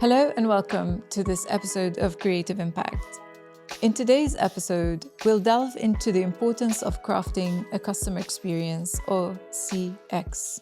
Hello and welcome to this episode of Creative Impact. In today's episode, we'll delve into the importance of crafting a customer experience, or CX,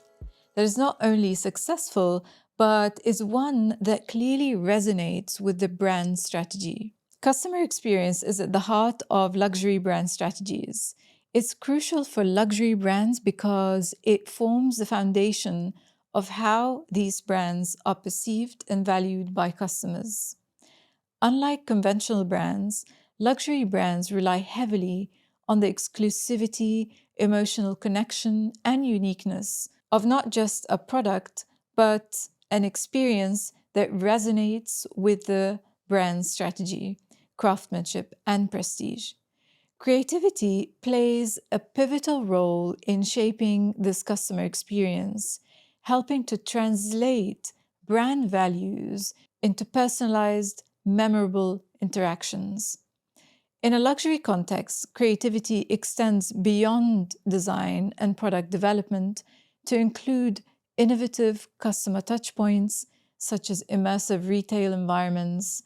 that is not only successful, but is one that clearly resonates with the brand strategy. Customer experience is at the heart of luxury brand strategies. It's crucial for luxury brands because it forms the foundation of how these brands are perceived and valued by customers. Unlike conventional brands, luxury brands rely heavily on the exclusivity, emotional connection, and uniqueness of not just a product, but an experience that resonates with the brand strategy, craftsmanship, and prestige. Creativity plays a pivotal role in shaping this customer experience, helping to translate brand values into personalized, memorable interactions. In a luxury context, creativity extends beyond design and product development to include innovative customer touchpoints such as immersive retail environments,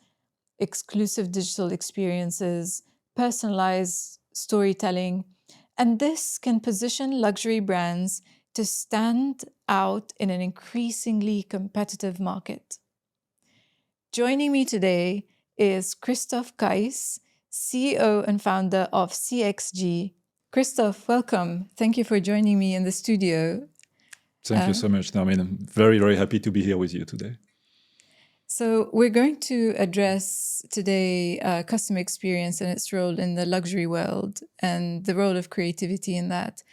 exclusive digital experiences, personalized storytelling, and this can position luxury brands to stand out in an increasingly competitive market. Joining me today is Christophe Cais, CEO and founder of CXG. Christophe, welcome. Thank you for joining me in the studio. Thank you so much, Narmin. I'm very, very happy to be here with you today. So we're going to address today customer experience and its role in the luxury world and the role of creativity in that.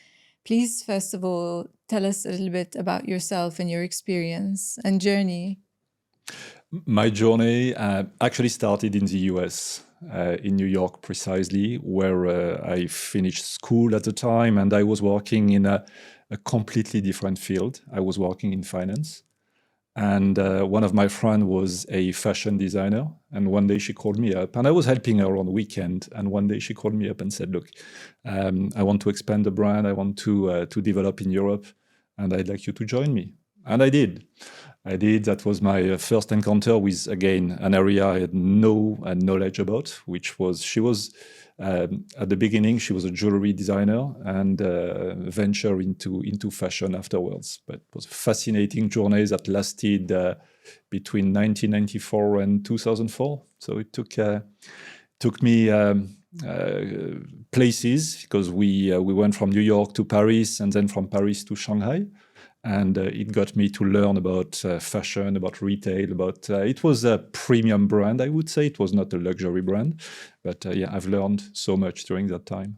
Please, first of all, tell us a little bit about yourself and your experience and journey. My journey actually started in the US, in New York precisely, where I finished school at the time, and I was working in a completely different field. I was working in finance. And one of my friends was a fashion designer. And one day she called me up, and I was helping her on the weekend. And one day she called me up and said, look, I want to expand the brand. I want to develop in Europe, and I'd like you to join me. And I did. That was my first encounter with, again, an area I had no knowledge about, which was, she was, at the beginning, she was a jewelry designer and venture into fashion afterwards. But it was a fascinating journey that lasted between 1994 and 2004. So it took me places, because we went from New York to Paris and then from Paris to Shanghai. And it got me to learn about fashion, about retail, it was a premium brand, I would say. It was not a luxury brand, but I've learned so much during that time.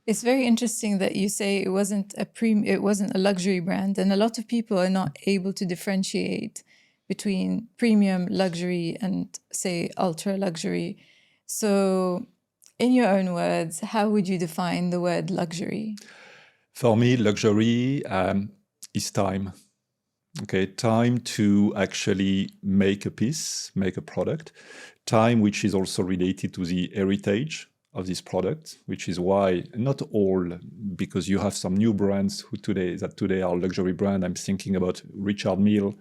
It's very interesting that you say it wasn't a luxury brand, and a lot of people are not able to differentiate between premium, luxury, and say ultra luxury. So, in your own words, how would you define the word luxury? For me, luxury is time. Okay, time to actually make a piece, make a product. Time which is also related to the heritage of this product, which is why not all, because you have some new brands that today are luxury brand. I'm thinking about Richard Mille,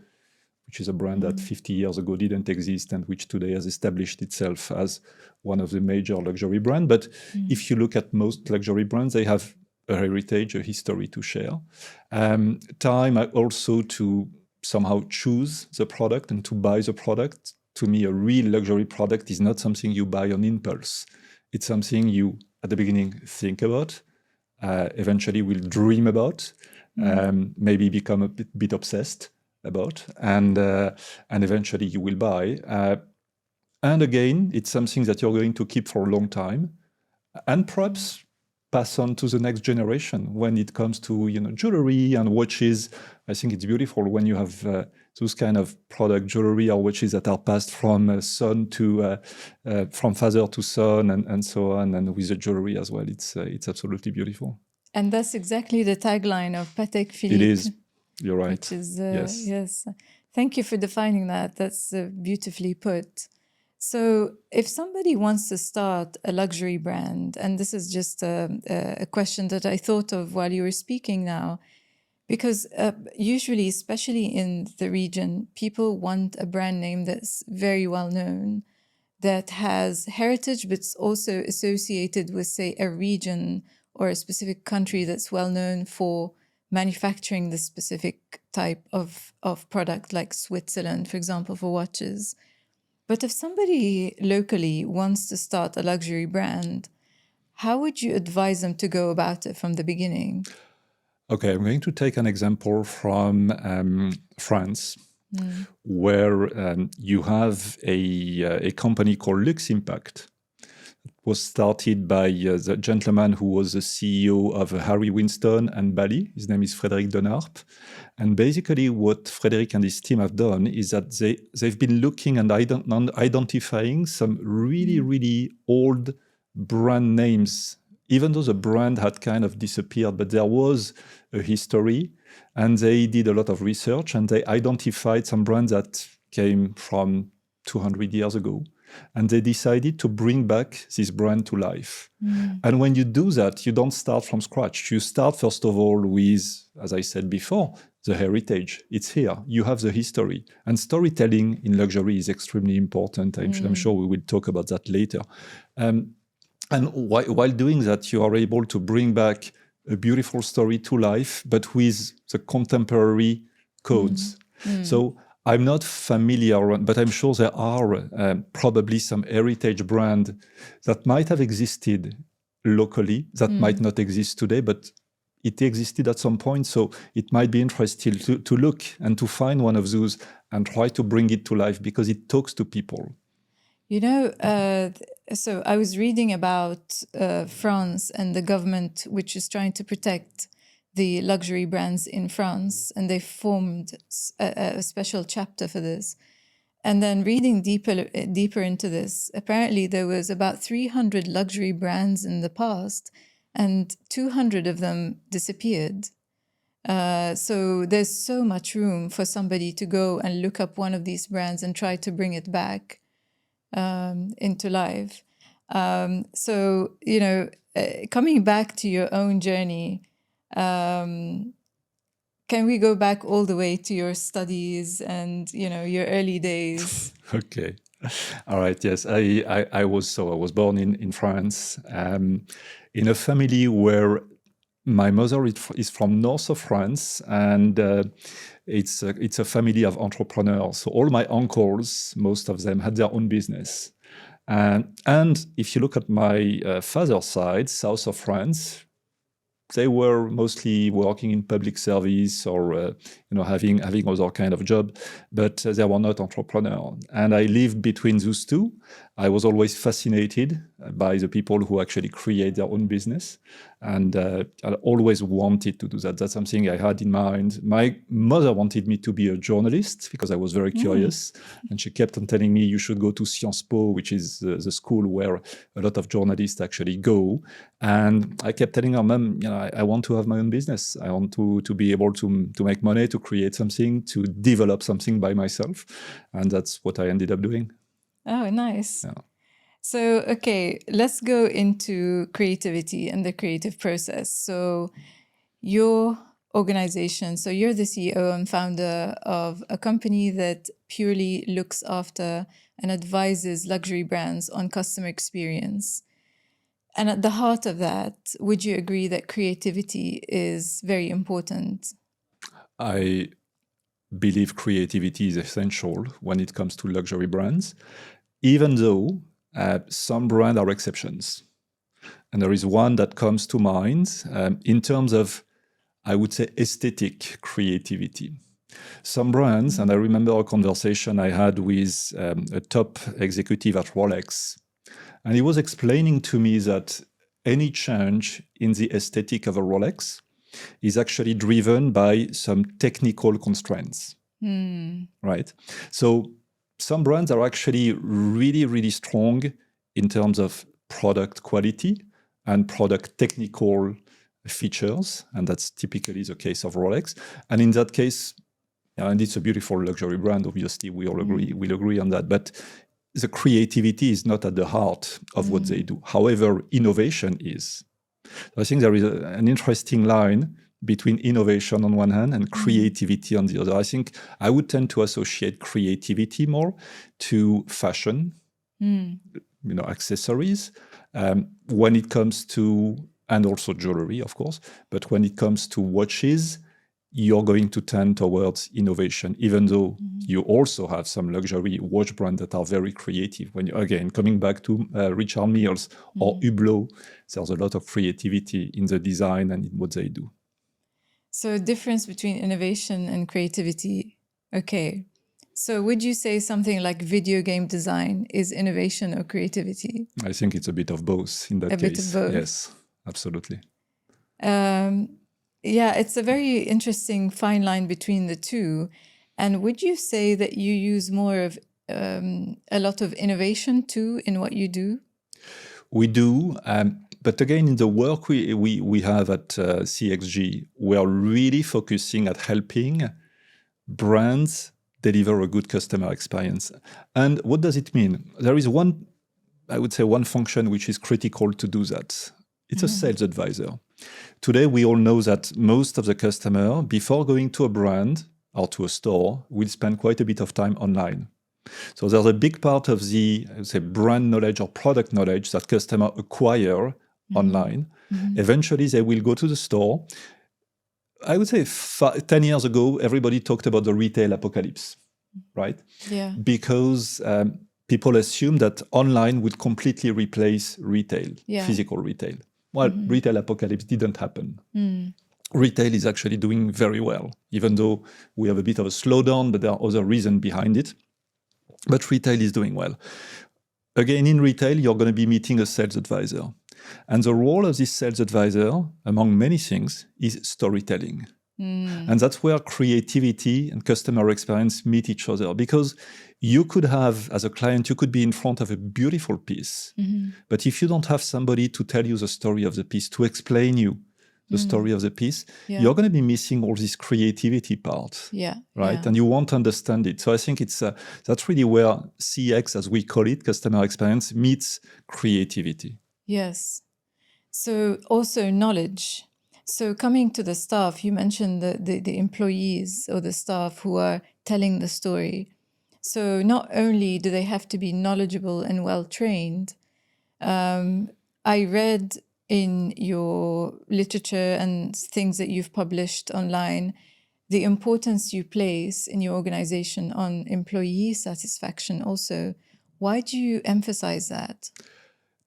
which is a brand that 50 years ago didn't exist and which today has established itself as one of the major luxury brands. But if you look at most luxury brands, they have a heritage, a history to share. Time also to somehow choose the product and to buy the product. To me, a real luxury product is not something you buy on impulse. It's something you, at the beginning, think about, eventually will dream about, maybe become a bit obsessed about, and eventually you will buy. And again, it's something that you're going to keep for a long time, and perhaps pass on to the next generation. When it comes to jewelry and watches, I think it's beautiful when you have those kind of product, jewelry or watches that are passed from son to from father to son, and so on, and with the jewelry as well. It's absolutely beautiful. And that's exactly the tagline of Patek Philippe. It is. You're right. Which is yes. Thank you for defining that. That's beautifully put. So if somebody wants to start a luxury brand, and this is just a question that I thought of while you were speaking now, Because usually, especially in the region, people want a brand name that's very well known, that has heritage, but it's also associated with, say, a region or a specific country that's well known for manufacturing this specific type of product, like Switzerland, for example, for watches. But if somebody locally wants to start a luxury brand, how would you advise them to go about it from the beginning? Okay, I'm going to take an example from France, where you have a company called Luxe Impact. It was started by the gentleman who was the CEO of Harry Winston and Bally. His name is Frédéric Denarp. And basically what Frédéric and his team have done is that they've been looking and identifying some really, really old brand names, even though the brand had kind of disappeared, but there was a history, and they did a lot of research and they identified some brands that came from 200 years ago. And they decided to bring back this brand to life. And when you do that, you don't start from scratch. You start, first of all, with, as I said before, the heritage. It's here. You have the history. And storytelling in luxury is extremely important. I'm sure we will talk about that later. And while doing that, you are able to bring back a beautiful story to life, but with the contemporary codes. So I'm not familiar, but I'm sure there are probably some heritage brand that might have existed locally that might not exist today, but it existed at some point. So it might be interesting to look and to find one of those and try to bring it to life because it talks to people. You know, so I was reading about France and the government, which is trying to protect the luxury brands in France, and they formed a special chapter for this. And then reading deeper into this, apparently there was about 300 luxury brands in the past, and 200 of them disappeared. So there's so much room for somebody to go and look up one of these brands and try to bring it back into life. So, you know, coming back to your own journey, can we go back all the way to your studies and, you know, your early days? Okay. All right. Yes. I was born in France, in a family where my mother is from north of France, and it's a family of entrepreneurs. So all my uncles, most of them, had their own business. And if you look at my father's side, south of France, they were mostly working in public service or having other kind of job, but they were not entrepreneurs. And I lived between those two. I was always fascinated by the people who actually create their own business, and I always wanted to do that. That's something I had in mind. My mother wanted me to be a journalist because I was very curious, and she kept on telling me you should go to Sciences Po, which is the school where a lot of journalists actually go. And I kept telling her, Mom, I want to have my own business. I want to be able to make money, to create something, to develop something by myself. And that's what I ended up doing. Oh, nice. Yeah. So, okay, let's go into creativity and the creative process. So your organization, so you're the CEO and founder of a company that purely looks after and advises luxury brands on customer experience. And at the heart of that, would you agree that creativity is very important? I believe creativity is essential when it comes to luxury brands, even though some brands are exceptions. And there is one that comes to mind in terms of, I would say, aesthetic creativity. Some brands, and I remember a conversation I had with a top executive at Rolex, and he was explaining to me that any change in the aesthetic of a Rolex is actually driven by some technical constraints, right? So some brands are actually really, really strong in terms of product quality and product technical features, and that's typically the case of Rolex. And in that case, and it's a beautiful luxury brand, obviously, we'll agree on that, but the creativity is not at the heart of what they do. However, innovation is. I think there is an interesting line between innovation on one hand and creativity on the other. I think I would tend to associate creativity more to fashion, accessories, when it comes to, and also jewelry, of course, but when it comes to watches, you're going to tend towards innovation, even though you also have some luxury watch brands that are very creative. When you, again, coming back to Richard Milles or Hublot, there's a lot of creativity in the design and in what they do. So difference between innovation and creativity. Okay. So would you say something like video game design is innovation or creativity? I think it's a bit of both in that case. A bit of both. Yes, absolutely. Yeah, it's a very interesting fine line between the two. And would you say that you use more of a lot of innovation too in what you do? We do. But again, in the work we have at CXG, we are really focusing at helping brands deliver a good customer experience. And what does it mean? There is one function which is critical to do that. It's a sales advisor. Today, we all know that most of the customer, before going to a brand or to a store, will spend quite a bit of time online. So there's a big part of the, I would say, brand knowledge or product knowledge that customer acquire online. Eventually, they will go to the store. I would say 10 years ago, everybody talked about the retail apocalypse, right? Yeah. Because people assume that online would completely replace retail, physical retail. Well, retail apocalypse didn't happen. Retail is actually doing very well, even though we have a bit of a slowdown, but there are other reasons behind it. But retail is doing well. Again, in retail, you're going to be meeting a sales advisor. And the role of this sales advisor, among many things, is storytelling. And that's where creativity and customer experience meet each other. Because you could have, as a client, you could be in front of a beautiful piece. But if you don't have somebody to tell you the story of the piece, to explain you the story of the piece, you're going to be missing all this creativity part, right? And you won't understand it. So I think it's that's really where CX, as we call it, customer experience, meets creativity. Yes. So also knowledge. So coming to the staff, you mentioned the employees or the staff who are telling the story. So not only do they have to be knowledgeable and well-trained, I read in your literature and things that you've published online, the importance you place in your organization on employee satisfaction also. Why do you emphasize that?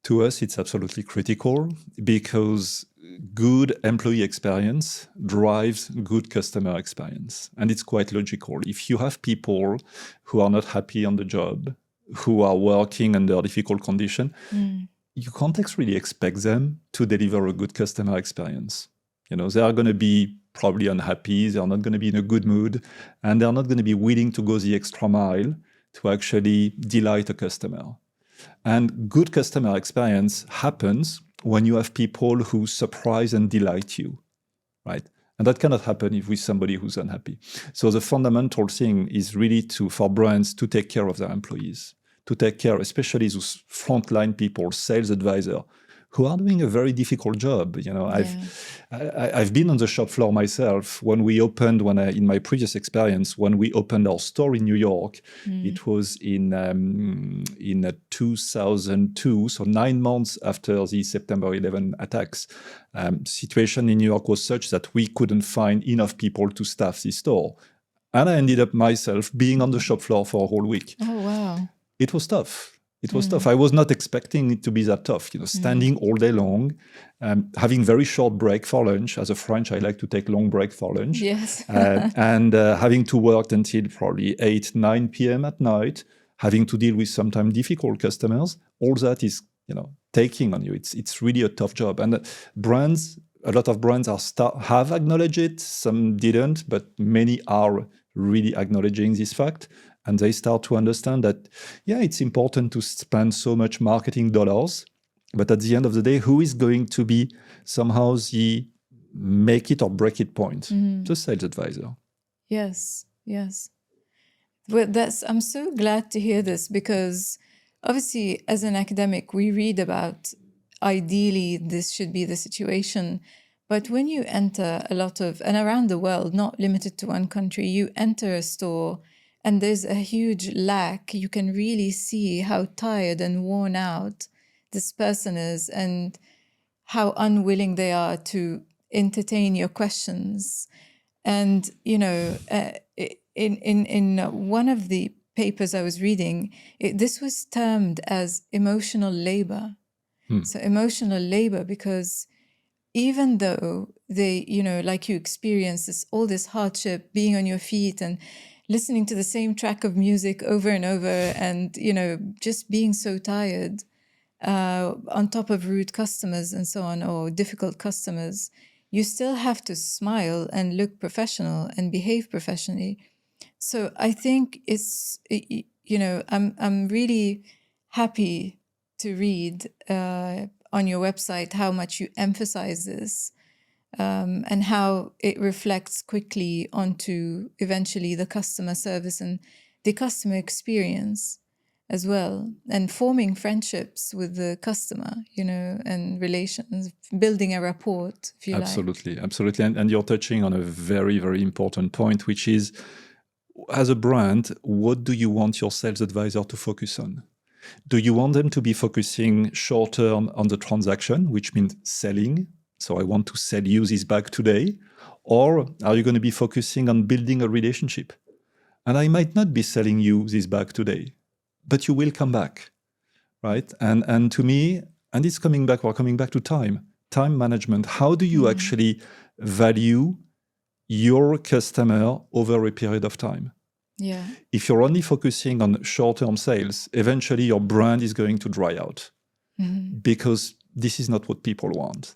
To us, it's absolutely critical because good employee experience drives good customer experience. And it's quite logical. If you have people who are not happy on the job, who are working under difficult conditions, you can't really expect them to deliver a good customer experience. You know, they are going to be probably unhappy, they're not going to be in a good mood, and they're not going to be willing to go the extra mile to actually delight a customer. And good customer experience happens when you have people who surprise and delight you, right? And that cannot happen if with somebody who's unhappy. So the fundamental thing is really for brands to take care of their employees, to take care, especially those frontline people, sales advisor, who are doing a very difficult job. You know, I've been on the shop floor myself. When we opened, in my previous experience, when we opened our store in New York, it was in 2002, so 9 months after the September 11 attacks. Situation in New York was such that we couldn't find enough people to staff the store. And I ended up myself being on the shop floor for a whole week. Oh, wow. It was tough. It was tough. I was not expecting it to be that tough, you know, standing all day long, having very short break for lunch. As a French, I like to take long break for lunch. Yes. and having to work until probably 8, 9 p.m. at night, having to deal with sometimes difficult customers. All that is, you know, taking on you. It's really a tough job. And a lot of brands have acknowledged it. Some didn't, but many are really acknowledging this fact. And they start to understand that, it's important to spend so much marketing dollars, but at the end of the day, who is going to be somehow the make it or break it point? The sales advisor. Yes. Well, I'm so glad to hear this because obviously as an academic, we read about ideally this should be the situation, But when you enter a lot of, and around the world, not limited to one country, you enter a store and there's a huge lack. You can really see how tired and worn out this person is and how unwilling they are to entertain your questions. And, you know, in one of the papers I was reading, this was termed as emotional labor. So emotional labor, because even though they, you know, like you experience all this hardship, being on your feet and listening to the same track of music over and over and, you know, just being so tired, on top of rude customers and so on, or difficult customers, you still have to smile and look professional and behave professionally. So I think it's, you know, I'm really happy to read on your website how much you emphasize this, and how it reflects quickly onto eventually the customer service and the customer experience as well, and forming friendships with the customer, you know, and relations, building a rapport, if you Absolutely, like. absolutely. And you're touching on a very, very important point, which is, as a brand, what do you want your sales advisor to focus on? Do you want them to be focusing short term on the transaction, which means selling? So I want to sell you this bag today. Or are you going to be focusing on building a relationship? And I might not be selling you this bag today, but you will come back, right? And to me, and it's coming back, we're coming back to time management. How do you actually value your customer over a period of time? Yeah. If you're only focusing on short-term sales, eventually your brand is going to dry out because this is not what people want,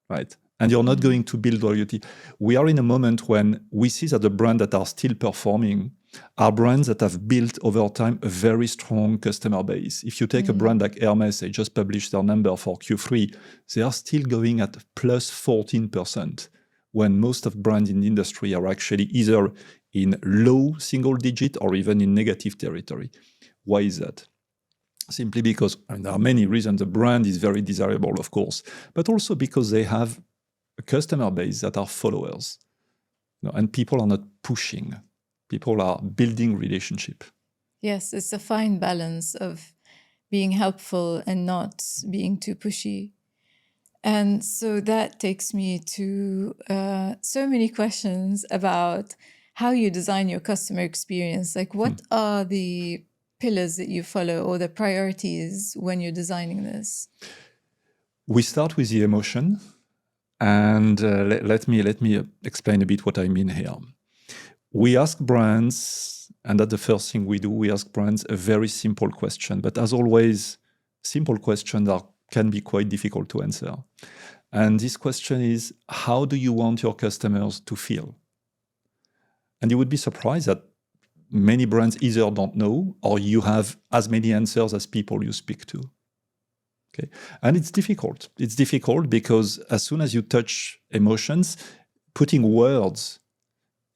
right? And you're not going to build loyalty. We are in a moment when we see that the brands that are still performing are brands that have built over time a very strong customer base. If you take a brand like Hermès, they just published their number for Q3, they are still going at plus 14%, when most of brands in the industry are actually either in low single digit or even in negative territory. Why is that? Simply because, and there are many reasons, the brand is very desirable, of course, but also because they have a customer base that are followers. You know, and people are not pushing. People are building relationship. Yes, it's a fine balance of being helpful and not being too pushy. And so that takes me to so many questions about how you design your customer experience. Like, what are the pillars that you follow or the priorities when you're designing this? We start with the emotion, and let me explain a bit what I mean here. We ask brands, and that's the first thing we do. We ask brands a very simple question, but as always, simple questions can be quite difficult to answer. And this question is, how do you want your customers to feel? And you would be surprised that many brands either don't know or you have as many answers as people you speak to. Okay. And it's difficult. It's difficult because as soon as you touch emotions, putting words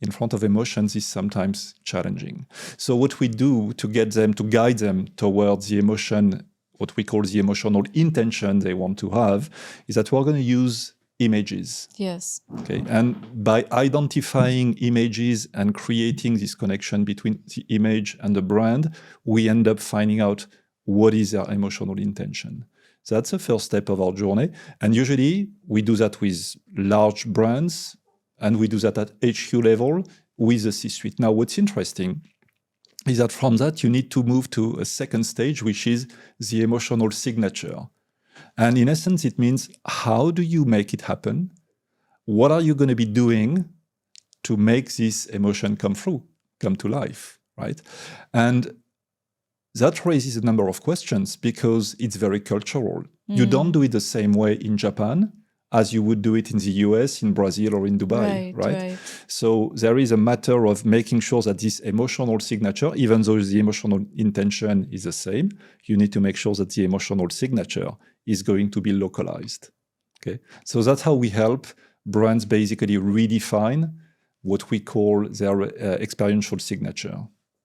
in front of emotions is sometimes challenging. So what we do to get them, to guide them towards the emotion, what we call the emotional intention they want to have, is that we're going to use images. Yes. Okay. And by identifying images and creating this connection between the image and the brand, we end up finding out what is their emotional intention. So that's the first step of our journey. And usually we do that with large brands, and we do that at HQ level with the C-suite. Now, what's interesting is that from that, you need to move to a second stage, which is the emotional signature. And in essence, it means, how do you make it happen? What are you going to be doing to make this emotion come to life, right? And that raises a number of questions because it's very cultural. You don't do it the same way in Japan as you would do it in the US, in Brazil, or in Dubai, right? So there is a matter of making sure that this emotional signature, even though the emotional intention is the same, you need to make sure that the emotional signature is going to be localized. Okay, so that's how we help brands basically redefine what we call their experiential signature.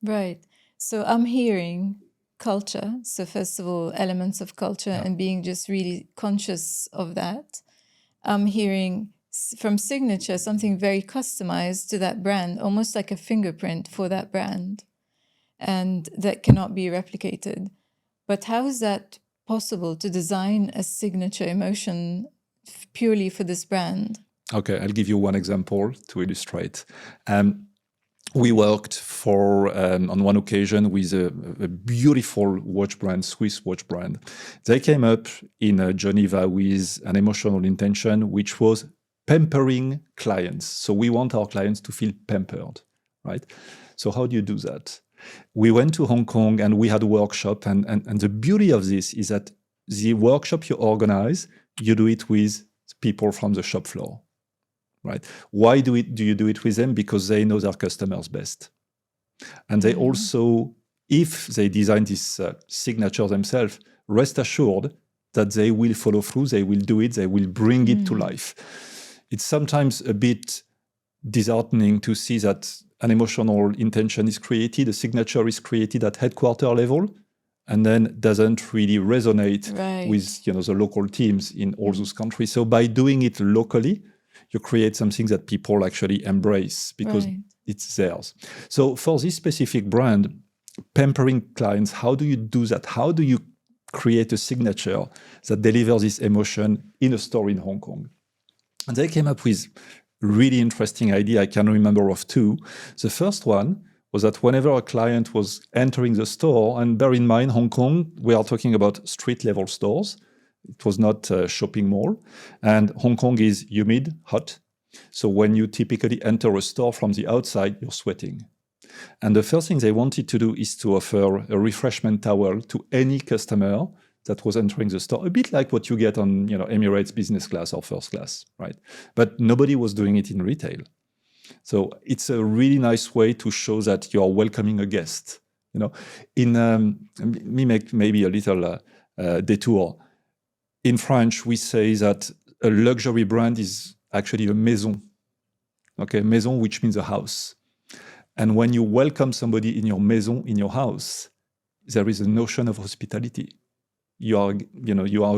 Right. So I'm hearing culture. So first of all, elements of culture and being just really conscious of that. I'm hearing from signature, something very customized to that brand, almost like a fingerprint for that brand, and that cannot be replicated. But how is that possible to design a signature emotion purely for this brand? Okay, I'll give you one example to illustrate. We worked on one occasion with a beautiful watch brand, Swiss watch brand. They came up in Geneva with an emotional intention, which was pampering clients. So we want our clients to feel pampered, right? So how do you do that? We went to Hong Kong and we had a workshop. And the beauty of this is that the workshop you organize, you do it with people from the shop floor. Right? Why do you do it with them? Because they know their customers best. And they also, if they design this signature themselves, rest assured that they will follow through, they will do it, they will bring it to life. It's sometimes a bit disheartening to see that an emotional intention is created, a signature is created at headquarter level, and then doesn't really resonate with the local teams in all those countries. So by doing it locally, you create something that people actually embrace because it's theirs. So for this specific brand, pampering clients, how do you do that? How do you create a signature that delivers this emotion in a store in Hong Kong? And they came up with really interesting idea. I can remember of two. The first one was that whenever a client was entering the store, and bear in mind, Hong Kong, we are talking about street level stores. It was not a shopping mall. And Hong Kong is humid, hot. So when you typically enter a store from the outside, you're sweating. And the first thing they wanted to do is to offer a refreshment towel to any customer that was entering the store, a bit like what you get on Emirates business class or first class, right? But nobody was doing it in retail. So it's a really nice way to show that you are welcoming a guest. Me make maybe a little detour. In French, we say that a luxury brand is actually a maison. Okay, maison, which means a house. And when you welcome somebody in your maison, in your house, there is a notion of hospitality. You are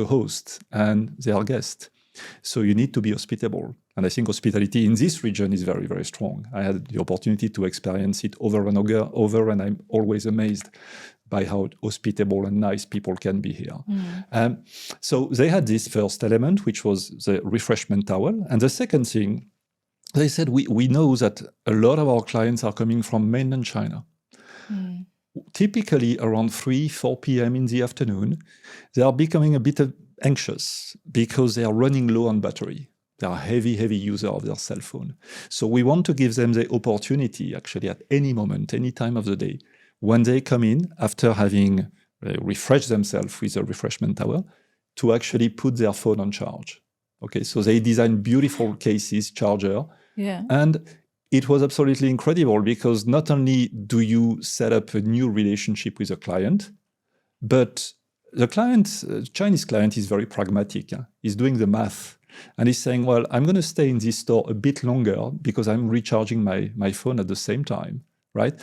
a host and they are guests. So you need to be hospitable. And I think hospitality in this region is very, very strong. I had the opportunity to experience it over and over, and I'm always amazed by how hospitable and nice people can be here. So they had this first element, which was the refreshment towel. And the second thing, they said, we know that a lot of our clients are coming from mainland China. Typically around 3-4 p.m. in the afternoon, they are becoming a bit anxious because they are running low on battery. They are heavy user of their cell phone. So we want to give them the opportunity, actually, at any moment, any time of the day, when they come in after having refreshed themselves with a refreshment towel, to actually put their phone on charge. Okay, so they design beautiful cases, charger, and it was absolutely incredible because not only do you set up a new relationship with a client, but the client, Chinese client, is very pragmatic. He's doing the math. And he's saying, well, I'm going to stay in this store a bit longer because I'm recharging my phone at the same time, right?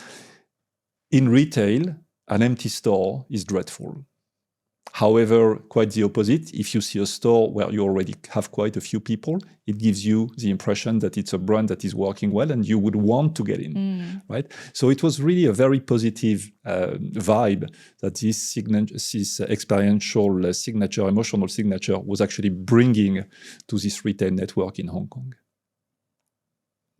In retail, an empty store is dreadful. However, quite the opposite. If you see a store where you already have quite a few people, it gives you the impression that it's a brand that is working well and you would want to get in, right? So it was really a very positive vibe that this experiential signature, emotional signature was actually bringing to this retail network in Hong Kong.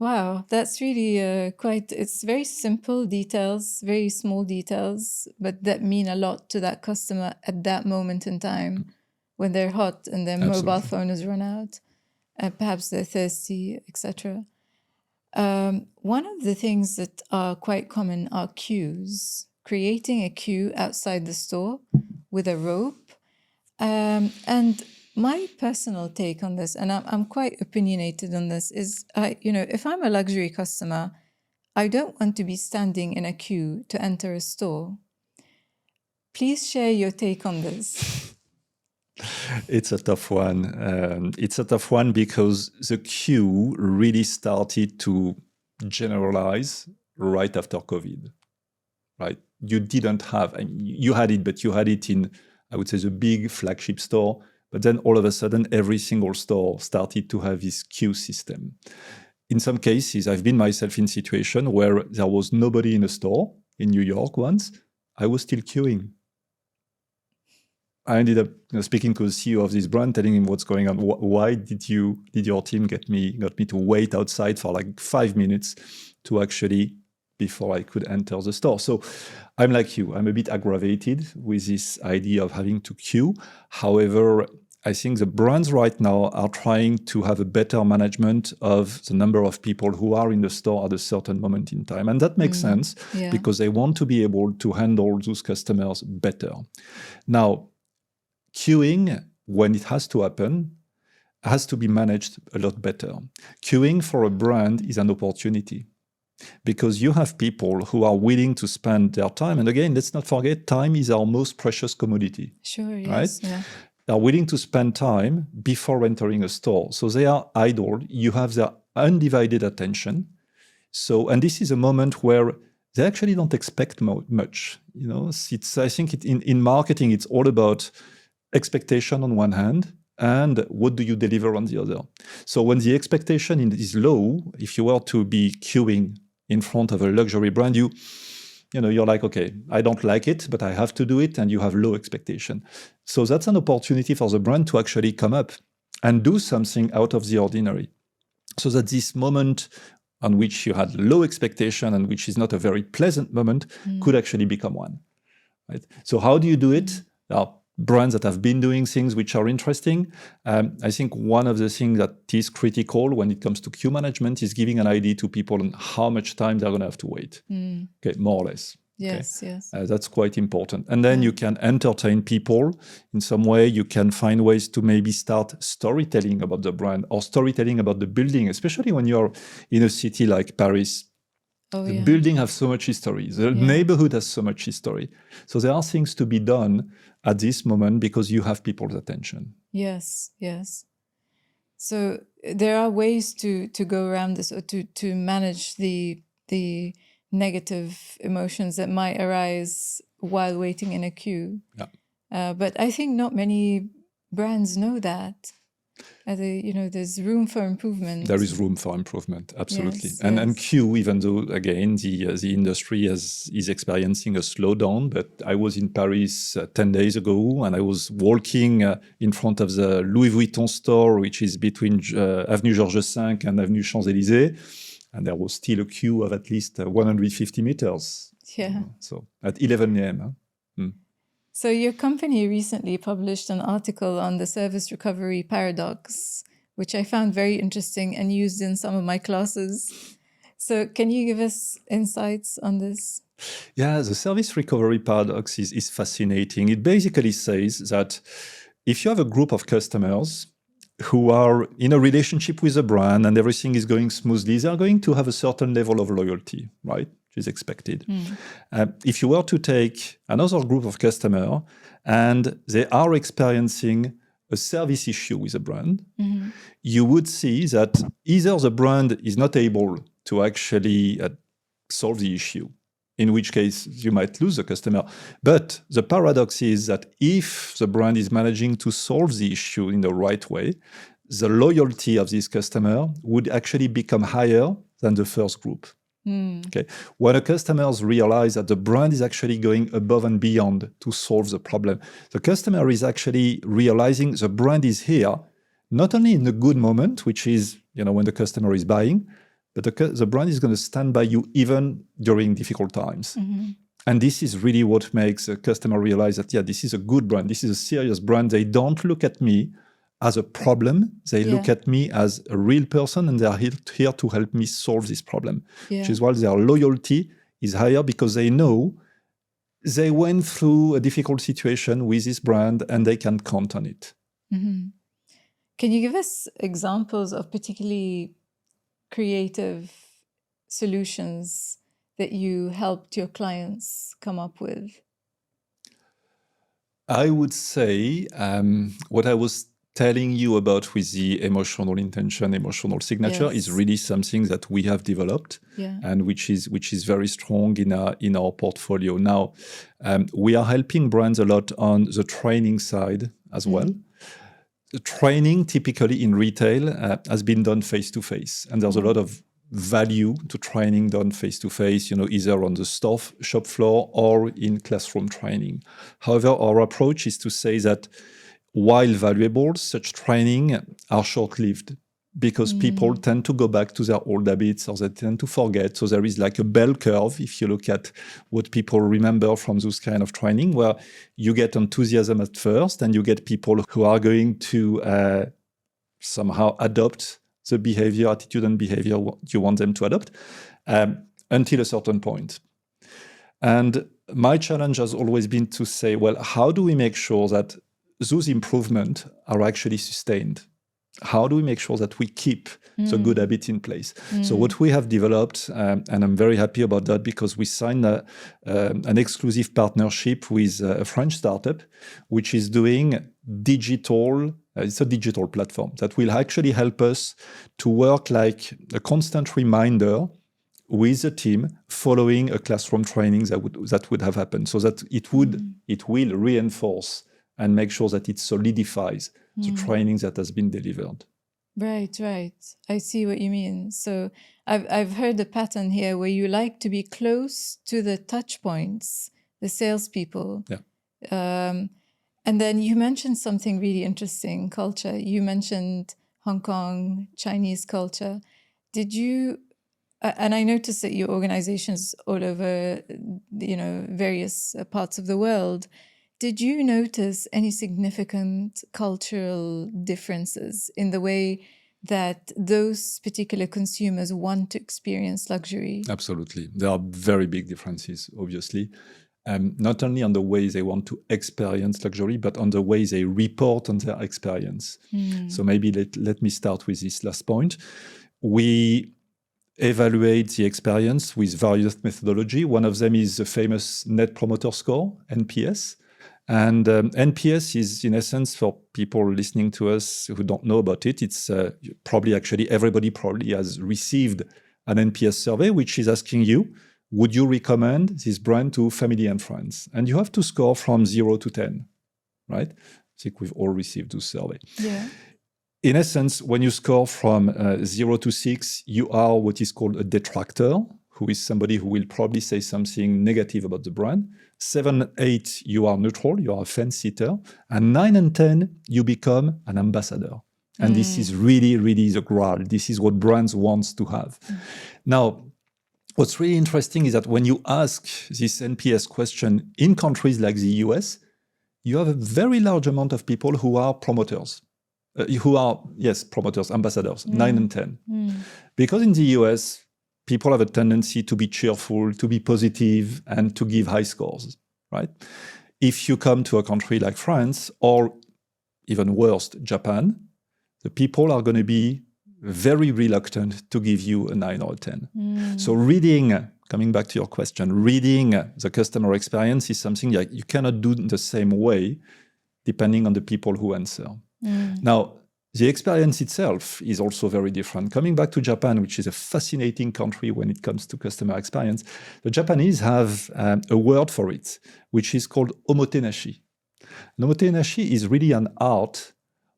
Wow, that's really it's very simple details, very small details, but that mean a lot to that customer at that moment in time when they're hot and their mobile phone has run out, perhaps they're thirsty, etc. One of the things that are quite common are queues, creating a queue outside the store with a rope. And my personal take on this, and I'm quite opinionated on this, is if I'm a luxury customer, I don't want to be standing in a queue to enter a store. Please share your take on this. It's a tough one. It's a tough one because the queue really started to generalize right after COVID, right? You didn't have, you had it, but you had it in, I would say, the big flagship store, But then all of a sudden, every single store started to have this queue system. In some cases, I've been myself in situation where there was nobody in a store in New York once. I was still queuing. I ended up speaking to the CEO of this brand, telling him what's going on. Why did your team got me to wait outside for like 5 minutes to actually before I could enter the store? So I'm like you. I'm a bit aggravated with this idea of having to queue. However, I think the brands right now are trying to have a better management of the number of people who are in the store at a certain moment in time. And that makes sense because they want to be able to handle those customers better. Now, queuing, when it has to happen, has to be managed a lot better. Queuing for a brand is an opportunity because you have people who are willing to spend their time. And again, let's not forget, time is our most precious commodity. Sure, yes. Right? Yeah. They are willing to spend time before entering a store. So they are idle. You have their undivided attention. So, and this is a moment where they actually don't expect much. I think in marketing, it's all about expectation on one hand, and what do you deliver on the other? So when the expectation is low, if you were to be queuing in front of a luxury brand, you're like, okay, I don't like it, but I have to do it, and you have low expectation. So that's an opportunity for the brand to actually come up and do something out of the ordinary. So that this moment on which you had low expectation and which is not a very pleasant moment could actually become one. Right? So how do you do it? Now, brands that have been doing things which are interesting. I think one of the things that is critical when it comes to queue management is giving an idea to people on how much time they're going to have to wait. Okay, more or less. Yes, okay? yes. That's quite important. And then you can entertain people in some way. You can find ways to maybe start storytelling about the brand or storytelling about the building, especially when you're in a city like Paris. The building has so much history. The neighborhood has so much history. So there are things to be done at this moment because you have people's attention. Yes, yes. So there are ways to go around this or to manage the negative emotions that might arise while waiting in a queue. Yeah. But I think not many brands know that. There's room for improvement. There is room for improvement, absolutely. Yes, and queue, even though, again, the industry is experiencing a slowdown, but I was in Paris 10 days ago, and I was walking in front of the Louis Vuitton store, which is between Avenue Georges V and Avenue Champs-Élysées, and there was still a queue of at least 150 meters. Yeah. So at 11 a.m. So your company recently published an article on the service recovery paradox, which I found very interesting and used in some of my classes. So can you give us insights on this? Yeah, the service recovery paradox is fascinating. It basically says that if you have a group of customers who are in a relationship with a brand and everything is going smoothly, they are going to have a certain level of loyalty, right? Is expected. If you were to take another group of customers and they are experiencing a service issue with a brand, you would see that either the brand is not able to actually solve the issue, in which case you might lose the customer. But the paradox is that if the brand is managing to solve the issue in the right way, the loyalty of this customer would actually become higher than the first group. Okay. When a customers realize that the brand is actually going above and beyond to solve the problem, the customer is actually realizing the brand is here, not only in a good moment, which is, when the customer is buying, but the brand is going to stand by you even during difficult times. And this is really what makes a customer realize that, this is a good brand. This is a serious brand. They don't look at me as a problem. They look at me as a real person, and they are here to help me solve this problem. Which is why their loyalty is higher, because they know they went through a difficult situation with this brand and they can count on it. Can you give us examples of particularly creative solutions that you helped your clients come up with? I would say what I was telling you about with the emotional intention, emotional signature is really something that we have developed and which is very strong in our portfolio. Now, we are helping brands a lot on the training side as well. training typically in retail has been done face-to-face. And there's a lot of value to training done face-to-face, either on the shop floor or in classroom training. However, our approach is to say that while valuable, such training are short-lived because people tend to go back to their old habits or they tend to forget. So there is like a bell curve, if you look at what people remember from those kind of training, where you get enthusiasm at first and you get people who are going to somehow adopt the behavior, attitude and behavior you want them to adopt until a certain point. And my challenge has always been to say, well, how do we make sure that those improvements are actually sustained? How do we make sure that we keep the good habit in place? So what we have developed, and I'm very happy about that because we signed an exclusive partnership with a French startup, which is doing digital, it's a digital platform that will actually help us to work like a constant reminder with the team following a classroom training that would have happened, so that it will reinforce and make sure that it solidifies the training that has been delivered. Right. I see what you mean. So I've heard a pattern here where you like to be close to the touch points, the salespeople. Yeah. And then you mentioned something really interesting, culture. You mentioned Hong Kong, Chinese culture. Did you, and I noticed that your organization's all over, various parts of the world. Did you notice any significant cultural differences in the way that those particular consumers want to experience luxury? Absolutely. There are very big differences, obviously. Not only on the way they want to experience luxury, but on the way they report on their experience. So maybe let me start with this last point. We evaluate the experience with various methodology. One of them is the famous Net Promoter Score, NPS. And NPS is, in essence, for people listening to us who don't know about it, it's everybody probably has received an NPS survey, which is asking you, would you recommend this brand to family and friends? And you have to score from 0 to 10, right? I think we've all received this survey. Yeah. In essence, when you score from 0 to 6, you are what is called a detractor, who is somebody who will probably say something negative about the brand. 7, 8, you are neutral, you are a fence-sitter. And 9 and 10, you become an ambassador. And this is really, really the graal. This is what brands want to have. Now, what's really interesting is that when you ask this NPS question in countries like the US, you have a very large amount of people who are promoters. Promoters, ambassadors, 9 and 10. Because in the US, people have a tendency to be cheerful, to be positive, and to give high scores, right? If you come to a country like France, or even worse, Japan, the people are going to be very reluctant to give you a 9 or a 10. So coming back to your question, reading the customer experience is something that you cannot do in the same way, depending on the people who answer. Now, the experience itself is also very different. Coming back to Japan, which is a fascinating country when it comes to customer experience, the Japanese have a word for it, which is called omotenashi. And omotenashi is really an art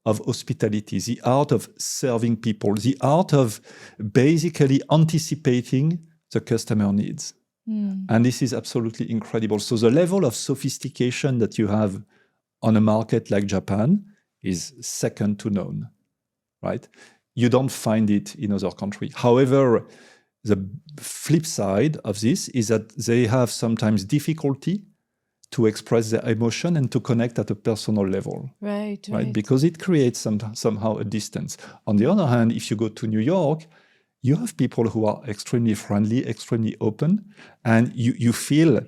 of hospitality, the art of serving people, the art of basically anticipating the customer needs. And this is absolutely incredible. So the level of sophistication that you have on a market like Japan is second to none, right? You don't find it in other countries. However, the flip side of this is that they have sometimes difficulty to express their emotion and to connect at a personal level. Right. Because it creates somehow a distance. On the other hand, if you go to New York, you have people who are extremely friendly, extremely open, and you feel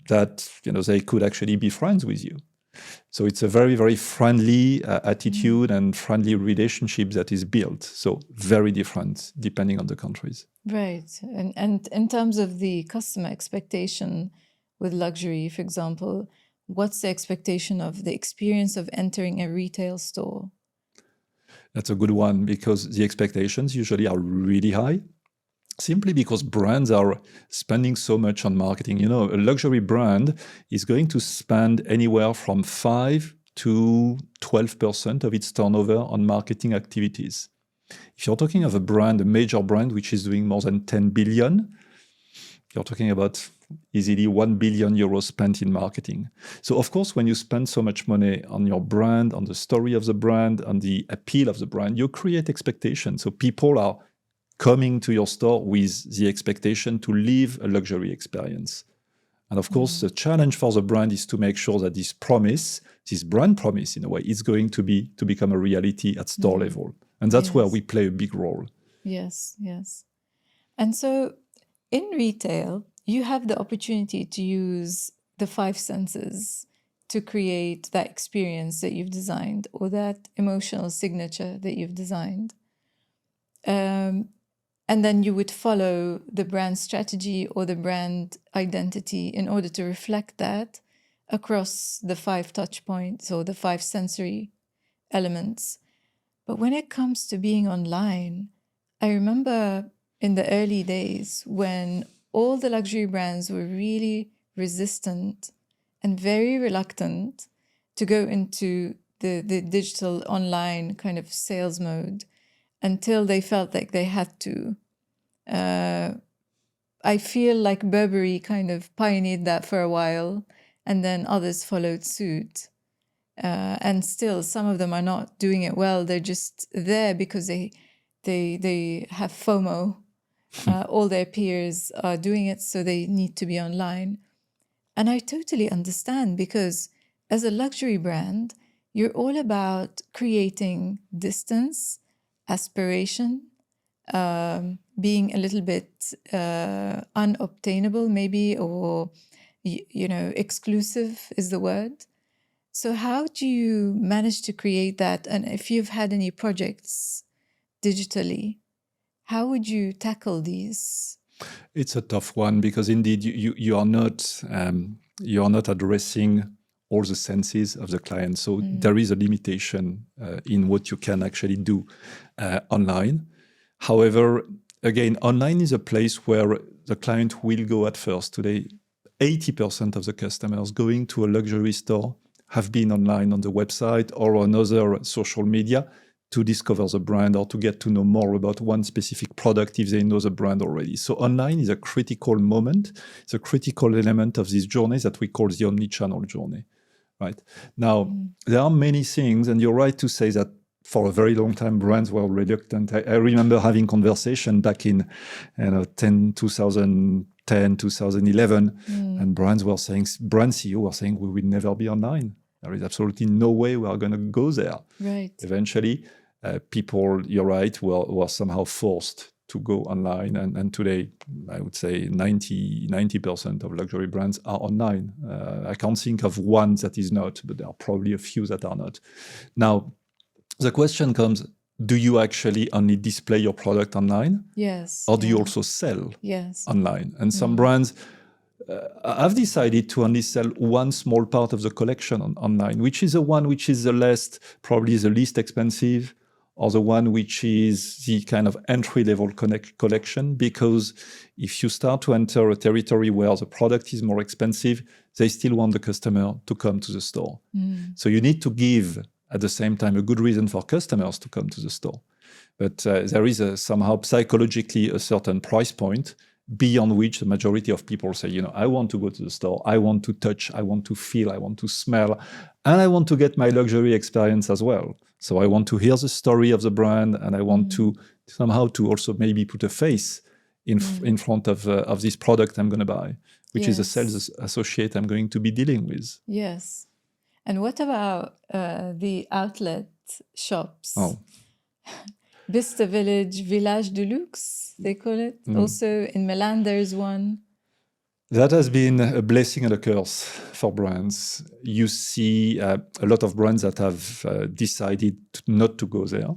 that they could actually be friends with you. So it's a very, very friendly attitude and friendly relationship that is built. So very different depending on the countries. Right. And in terms of the customer expectation with luxury, for example, what's the expectation of the experience of entering a retail store? That's a good one because the expectations usually are really high. Simply because brands are spending so much on marketing. A luxury brand is going to spend anywhere from 5 to 12% of its turnover on marketing activities. If you're talking of a brand, a major brand, which is doing more than 10 billion, you're talking about easily 1 billion euros spent in marketing. So of course, when you spend so much money on your brand, on the story of the brand, on the appeal of the brand, you create expectations. So people are coming to your store with the expectation to live a luxury experience. And of course, the challenge for the brand is to make sure that this promise, this brand promise in a way, is going to become a reality at store level. And that's where we play a big role. Yes. And so in retail, you have the opportunity to use the 5 senses to create that experience that you've designed or that emotional signature that you've designed. And then you would follow the brand strategy or the brand identity in order to reflect that across the 5 touch points or the 5 sensory elements. But when it comes to being online, I remember in the early days when all the luxury brands were really resistant and very reluctant to go into the digital online kind of sales mode until they felt like they had to. I feel like Burberry kind of pioneered that for a while, and then others followed suit. And still, some of them are not doing it well. They're just there because they have FOMO. All their peers are doing it, so they need to be online. And I totally understand, because as a luxury brand, you're all about creating distance, aspiration, being a little bit unobtainable maybe, or, exclusive is the word. So how do you manage to create that? And if you've had any projects digitally, how would you tackle these? It's a tough one, because indeed you are not addressing all the senses of the client. So there is a limitation in what you can actually do online. However, again, online is a place where the client will go at first. Today, 80% of the customers going to a luxury store have been online on the website or on other social media to discover the brand or to get to know more about one specific product if they know the brand already. So online is a critical moment. It's a critical element of this journey that we call the omni-channel journey, right? Now, there are many things, and you're right to say that for a very long time, brands were reluctant. I remember having conversation back in 2010, 2011, and brands CEO were saying, we will never be online. There is absolutely no way we are going to go there. Right. Eventually, people, you're right, were somehow forced to go online. And today, I would say 90% of luxury brands are online. I can't think of one that is not, but there are probably a few that are not. Now, the question comes, do you actually only display your product online? Yes. Or do you also sell yes. online? And some brands have decided to only sell one small part of the collection online, which is the one which is probably the least expensive, or the one which is the kind of entry-level collection, because if you start to enter a territory where the product is more expensive, they still want the customer to come to the store. So you need to give, at the same time, a good reason for customers to come to the store. But there is somehow psychologically a certain price point beyond which the majority of people say, I want to go to the store, I want to touch, I want to feel, I want to smell, and I want to get my luxury experience as well. So I want to hear the story of the brand, and I want to somehow to also maybe put a face in front of this product I'm going to buy, which is a sales associate I'm going to be dealing with. Yes. And what about the outlet shops? Oh. Bista Village, Village de Luxe, they call it. Also in Milan, there's one. That has been a blessing and a curse for brands. You see a lot of brands that have decided not to go there.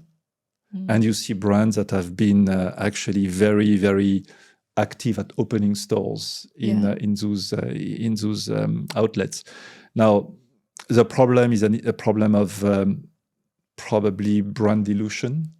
And you see brands that have been actually very, very active at opening stores in those outlets. Now, the problem is a problem of probably brand dilution.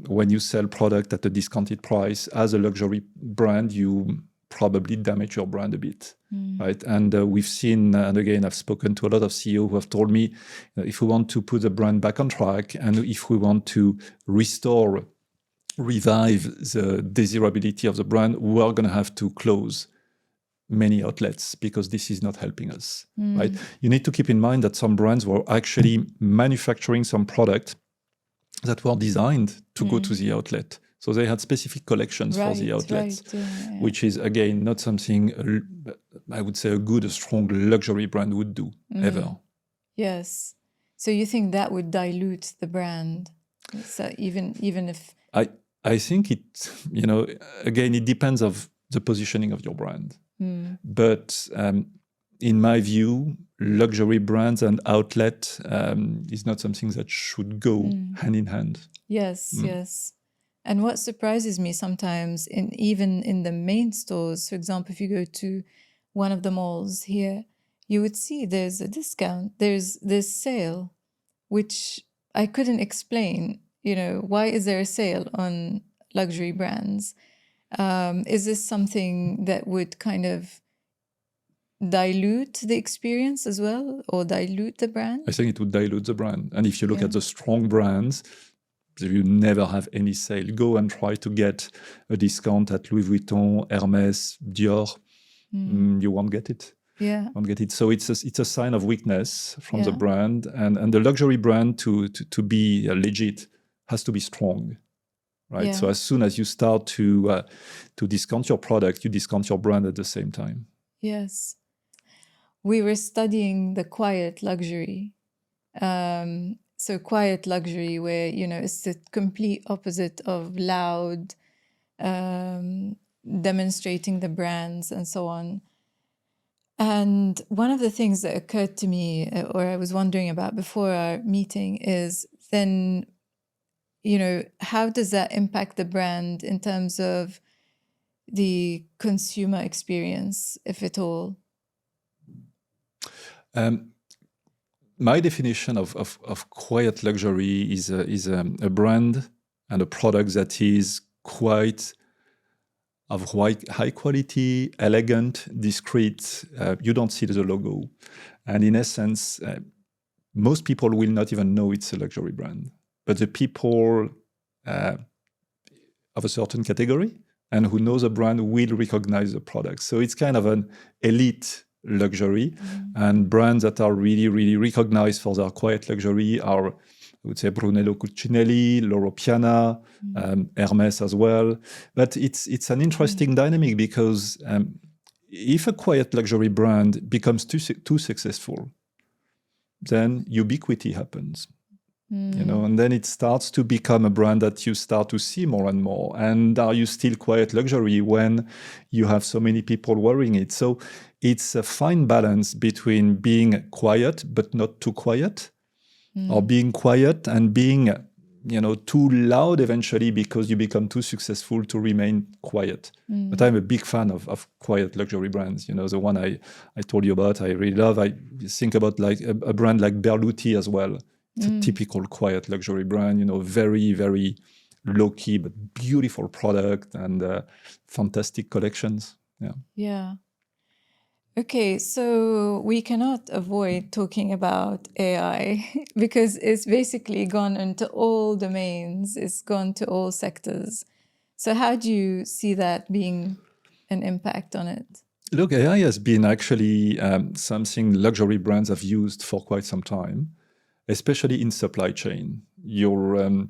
When you sell product at a discounted price as a luxury brand, you probably damage your brand a bit, right? And we've seen, and again, I've spoken to a lot of CEOs who have told me, if we want to put the brand back on track, and if we want to revive the desirability of the brand, we're going to have to close many outlets because this is not helping us, right? You need to keep in mind that some brands were actually manufacturing some product that were designed to go to the outlet. So they had specific collections for the outlets, which is, again, not something I would say a strong luxury brand would do ever. Yes. So you think that would dilute the brand? So even if... I think it, again, it depends of the positioning of your brand. But in my view, luxury brands and outlet is not something that should go hand in hand. Yes, yes. And what surprises me sometimes, even in the main stores, for example, if you go to one of the malls here, you would see there's a discount, there's this sale, which I couldn't explain. Why is there a sale on luxury brands? Is this something that would kind of dilute the experience as well, or dilute the brand? I think it would dilute the brand. And if you look at the strong brands, you never have any sale. Go and try to get a discount at Louis Vuitton, Hermès, Dior. You won't get it. Yeah. Won't get it. So it's a sign of weakness from the brand. And the luxury brand to be legit has to be strong. Right. Yeah. So as soon as you start to discount your product, you discount your brand at the same time. Yes. We were studying the quiet luxury. So quiet luxury where, it's the complete opposite of loud, demonstrating the brands and so on. And one of the things that occurred to me, or I was wondering about before our meeting, is then, how does that impact the brand in terms of the consumer experience, if at all? My definition of quiet luxury is a brand and a product that is quite of high quality, elegant, discreet. You don't see the logo. And in essence, most people will not even know it's a luxury brand. But the people of a certain category and who knows the brand will recognize the product. So it's kind of an elite luxury. And brands that are really, really recognized for their quiet luxury are, I would say, Brunello Cucinelli, Loro Piana, Hermès as well. But it's an interesting dynamic because if a quiet luxury brand becomes too successful, then ubiquity happens. And then it starts to become a brand that you start to see more and more. And are you still quiet luxury when you have so many people wearing it? So it's a fine balance between being quiet but not too quiet, or being quiet and being too loud eventually because you become too successful to remain quiet. But I'm a big fan of quiet luxury brands. The one I told you about, I really love. I think about like a brand like Berluti as well. It's a typical quiet luxury brand, very, very low-key, but beautiful product and fantastic collections. Yeah. Yeah. Okay, so we cannot avoid talking about AI because it's basically gone into all domains. It's gone to all sectors. So how do you see that being an impact on it? Look, AI has been actually something luxury brands have used for quite some time, especially in supply chain. You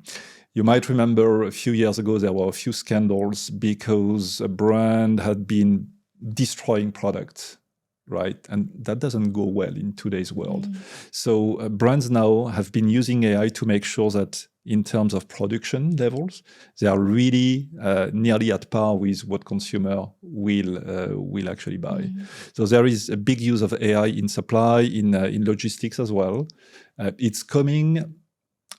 might remember a few years ago, there were a few scandals because a brand had been destroying products, right? And that doesn't go well in today's world. So brands now have been using AI to make sure that in terms of production levels, they are really nearly at par with what consumer will actually buy. So there is a big use of AI in supply, in logistics as well. It's coming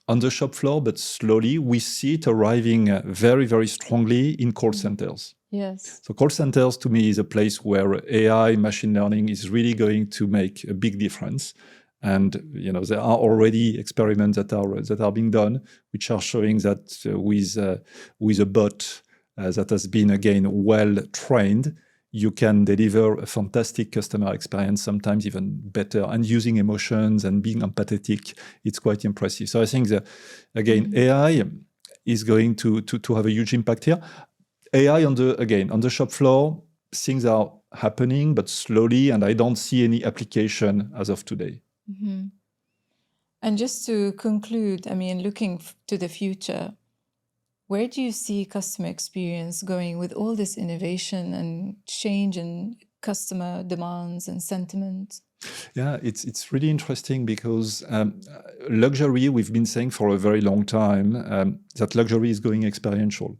on the shop floor, but slowly we see it arriving very, very strongly in call centers. Yes. So call centers to me is a place where AI, machine learning is really going to make a big difference. And there are already experiments that are being done, which are showing that with a bot that has been again well trained, you can deliver a fantastic customer experience, sometimes even better, and using emotions and being empathetic. It's quite impressive. So I think that, again, AI is going to have a huge impact here. AI on the shop floor, things are happening, but slowly, and I don't see any application as of today. Mm-hmm. And just to conclude, I mean, looking to the future, where do you see customer experience going with all this innovation and change in customer demands and sentiment? Yeah, it's really interesting because luxury, we've been saying for a very long time that luxury is going experiential.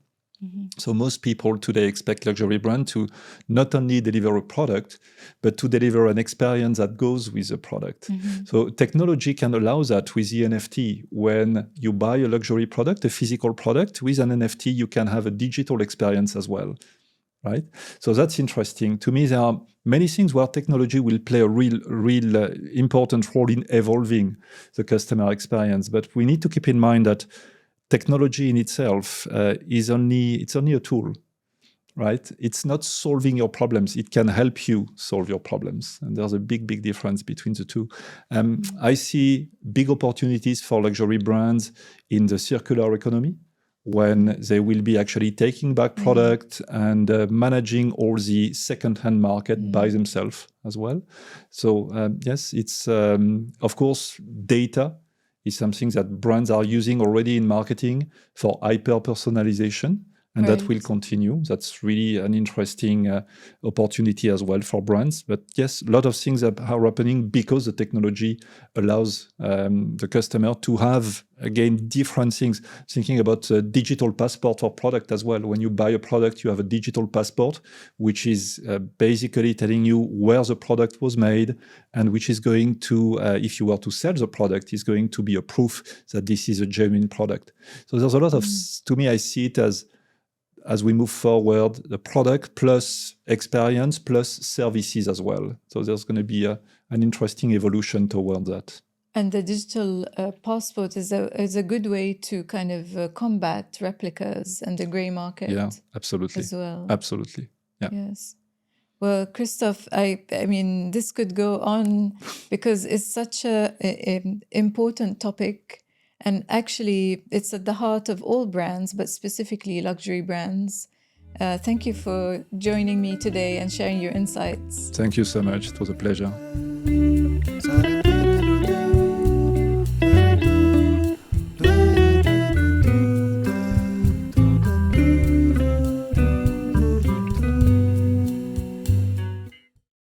So most people today expect luxury brand to not only deliver a product, but to deliver an experience that goes with the product. So technology can allow that with the NFT. When you buy a luxury product, a physical product, with an NFT, you can have a digital experience as well, right? So that's interesting. To me, there are many things where technology will play a real important role in evolving the customer experience. But we need to keep in mind that technology in itself is only a tool, right? It's not solving your problems. It can help you solve your problems. And there's a big difference between the two. I see big opportunities for luxury brands in the circular economy, when they will be actually taking back product and managing all the second-hand market by themselves as well. So yes, it's of course data is something that brands are using already in marketing for hyper-personalization, and that will continue. That's really an interesting opportunity as well for brands. But yes, a lot of things are happening because the technology allows the customer to have, again, different things. Thinking about a digital passport for product as well. When you buy a product, you have a digital passport, which is basically telling you where the product was made, and which is going to, if you were to sell the product, is going to be a proof that this is a genuine product. So there's a lot of, to me, I see it as we move forward, the product plus experience plus services as well. So there's going to be an interesting evolution toward that. And the digital passport is a good way to kind of combat replicas and the grey market. Yeah, absolutely. As well. Absolutely. Yeah. Yes. Well, Christophe, I mean, this could go on because it's such an important topic. And actually, it's at the heart of all brands, but specifically luxury brands. Thank you for joining me today and sharing your insights. Thank you so much. It was a pleasure.